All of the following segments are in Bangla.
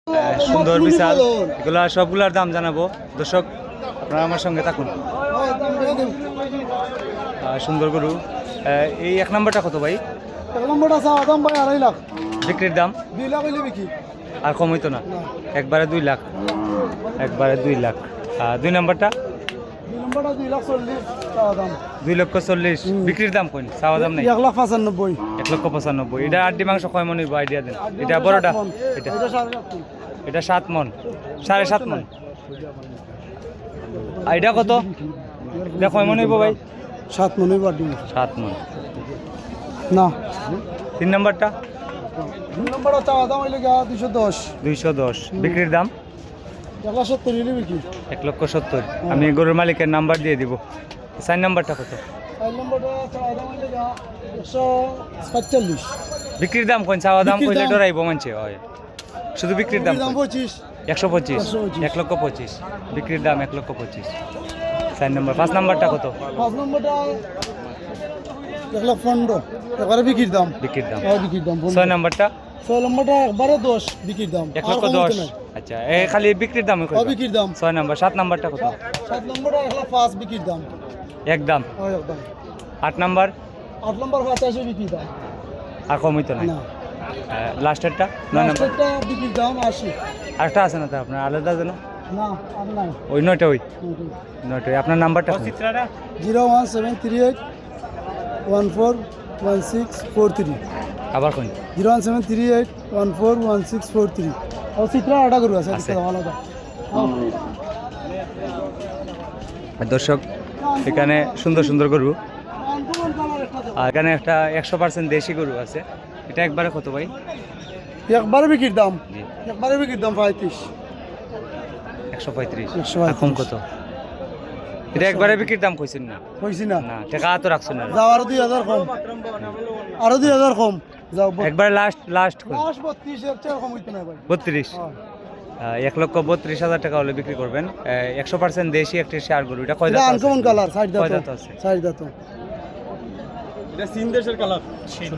সুন্দর বিশাল এগুলা সবগুলার দাম জানাবো দর্শক, আপনারা আমার সঙ্গে থাকুন। সুন্দর গরু। এই এক নম্বরটা কত ভাই? এক নম্বরটা চাওয়া দাম ভাই 2.5 লাখ। বিক্রির দাম 2 লাখ হইলে বিক্রি। আর কম হইতো না? একবারে 2 লাখ, একবারে 2 লাখ। দুই নম্বরটা? 2 নম্বরটা 2 লাখ 40 চাওয়া দাম। 2,40,000 বিক্রির দাম কোন? চাওয়া দাম নাই? 1 লাখ 95। 1,95,000। এটা আড্ডি মাংস কয় মন হইব আইডিয়া দেন? এটা বড়টা? এটা এটা 7.5 মণ। এটা 7 মন, 7.5 মন। আইডিয়া কত? এটা কয় মন হইব ভাই? 7 মণ হইব আড্ডি। 7 মন। না। 3 নম্বরটা? 2 নম্বরটা চাওয়া দাম হইলে 210। 210 বিক্রির দাম? 1 লাখ 70 হইলে বিক্রি। 1,70,000। আমি গরুর মালিকের নাম্বার দিয়ে দিব। 4 নম্বরটা কত? 4 নম্বরটা চাওয়া দাম হইলে 145। বিক্রির দাম কোন? চাওয়া দাম বিক্রির কইলে দাম? ডরাইব মানছে হয়। শুধু বিক্রির দাম দাম কই? 25। 125। 1,25,000 বিক্রির দাম 1,25,000। 4 নম্বর। 5 নম্বরটা কত? 5 নম্বরটা 1 লাখ 15 একবারে বিক্রির দাম। বিক্রির দাম। বিক্রির দাম। 6 নম্বরটা? 6 নম্বরটা একবারে 10 বিক্রির দাম। 1,10,000। আচ্ছা, এই খালি বিক্রির দামই কই? বিক্রির দাম। 6 নম্বর। 7 নম্বরটা কত? 7 নম্বরটা 1 লাখ 5 বিক্রির দাম। একদম। একদম। 8 নম্বর? 8 নম্বর 85 বিক্রির দাম। আর কম হইতো না? না। লাস্টেরটা? 9 নম্বর? লাস্টেরটা বিক্রির দাম 80। আরেকটা আছে না তো আপনার আলাদা যেন? না, আর নাই। ওই 9টা, ওই 9টা। আপনার নাম্বারটা? 01738 141643। আবার কোন? 01738 141643। ও চিত্রা আটা গরু আছে আছে। আলাদা। দর্শক, এখানে সুন্দর সুন্দর গরু। আর এখানে একটা 100% দেশি গরু আছে। এটা একবারে কত ভাই? একবারে বিক্রির দাম। জি। একবারে বিক্রির দাম 35। 135। 135। এখন কত? এটা একবারে বিক্রির দাম কইছেন না? কইছি না। না, টাকা তো রাখছেন না। যাও আরো 2000 কম। আরো 2000 কম। যাও। একবারে লাস্ট কই? 32 এর চেয়ে কম হইতো না ভাই। 32। 1,32,000 টাকা হলে বিক্রি করবেন। 100% দেশি একটি ষাঁড় গরু। এটা কয় দাঁত আছে? আনকমন কালার, সাইড কয় দাঁত দাঁত আছে? সাইড দাঁত। এটা চীন দেশের কালার।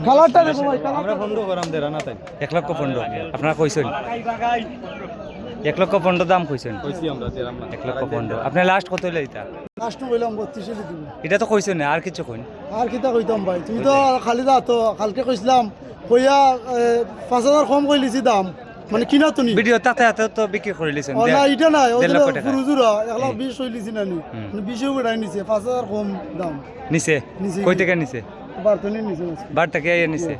কালারটা দেখো ভাই, আমরা বন্ধ করাম দে রানা তাই 1,15,000 আপনারা কইছেন? 1,15,000 দাম কইছেন? কইছি আমরা যে আমরা 1,15,000। আপনি লাস্ট কত হইলে এটা? লাস্ট বললাম 32 এ দিব। এটা তো কইছেন না, আর কিছু কইন। আর কিতা কইতাম ভাই, তুমি তো খালি দা তো কালকে কইছিলাম কইয়া 5000 কম কইলিছি দাম, মানে কিনা তুমি ভিডিও তাতে তো বিক্রি করে লিছেন। না এটা নাই, ও 1.5 লক্ষ টাকা। ফুরুজুরা 120 কইলিছি না নি, 20 উড়াই নিছে, 5000 কম দাম নিচে? নিচে। কই থেকে নিচে? বার্তনি নিছে বার থেকে আইয়া নিচে।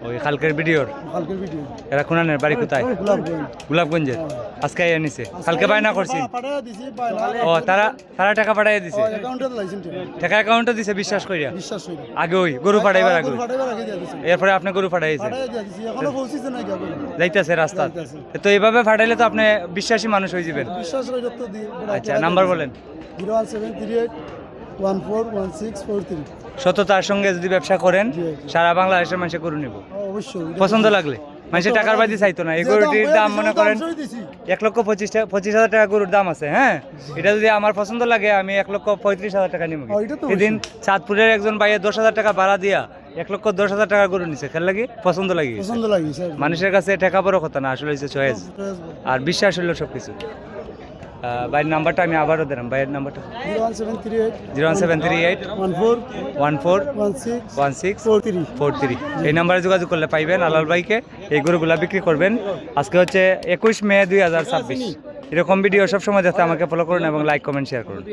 ওই কালকের ভিডিওর? কালকে ভিডিও। এরা কোনানের বাড়ি কোথায়? গোলাপগঞ্জের। আজকে আইয়া নিচে? কালকে বায়না করছি। পাঠায়া দিছি পাইলা। ও তারা টাকা পাঠাইয়া দিছে? অ্যাকাউন্টে লাইছেন টাকা অ্যাকাউন্টে দিছে বিশ্বাস কইরা? বিশ্বাস কইরা। আগে ওই গরু পাঠাইবার আগে? পাঠাইবার আগে দিয়া দিছি। এরপরে আপনি গরু পাঠাইছে? পাঠায়া দিয়া দিছি, এখনো পৌঁছিছে না কি গরু। যাইতেছে রাস্তা? যাইতাছে। তো এইভাবে ফাটাইলে তো আপনি বিশ্বাসী মানুষ হয়ে যাবেন। বিশ্বাস কইরা তো দি। আচ্ছা, নাম্বার বলেন। 01738 141643। সততার সঙ্গে যদি ব্যবসা করেন জি। সারা বাংলাদেশের মানুষ গরু নেব। অবশ্যই। পছন্দ লাগলে মানুষের টাকার বাজি চাইতো না। এই গরুটির দাম মনে করেন 1,25,000 টাকা গরুর দাম আছে। হ্যাঁ, এটা যদি আমার পছন্দ লাগে আমি 1,35,000 টাকা নিব। এটা তো সেদিন চাঁদপুরের একজন ভাইয়ে 10,000 টাকা ভাড়া দিয়া 1,10,000 টাকা গরু নিছে। খেয়াল লাগি পছন্দ লাগি। পছন্দ লাগিছে। মানুষের কাছে টাকা বড় কথা না, আসলে হচ্ছে চয়েস আর বিশ্বাস হইলো সবকিছু। ভাইয়ের নাম্বারটা আমি আবারও দিলাম। ভাইয়ের নাম্বারটা 01738 01738 14 16 43। 43। এই নাম্বারে যোগাযোগ করলে পাইবেন আলাল ভাইকে। এই গরুগুলা বিক্রি করবেন। আজকে হচ্ছে 21 মে 2026। এরকম ভিডিও সবসময় দেখতে আমাকে ফলো করুন এবং লাইক কমেন্ট শেয়ার করুন।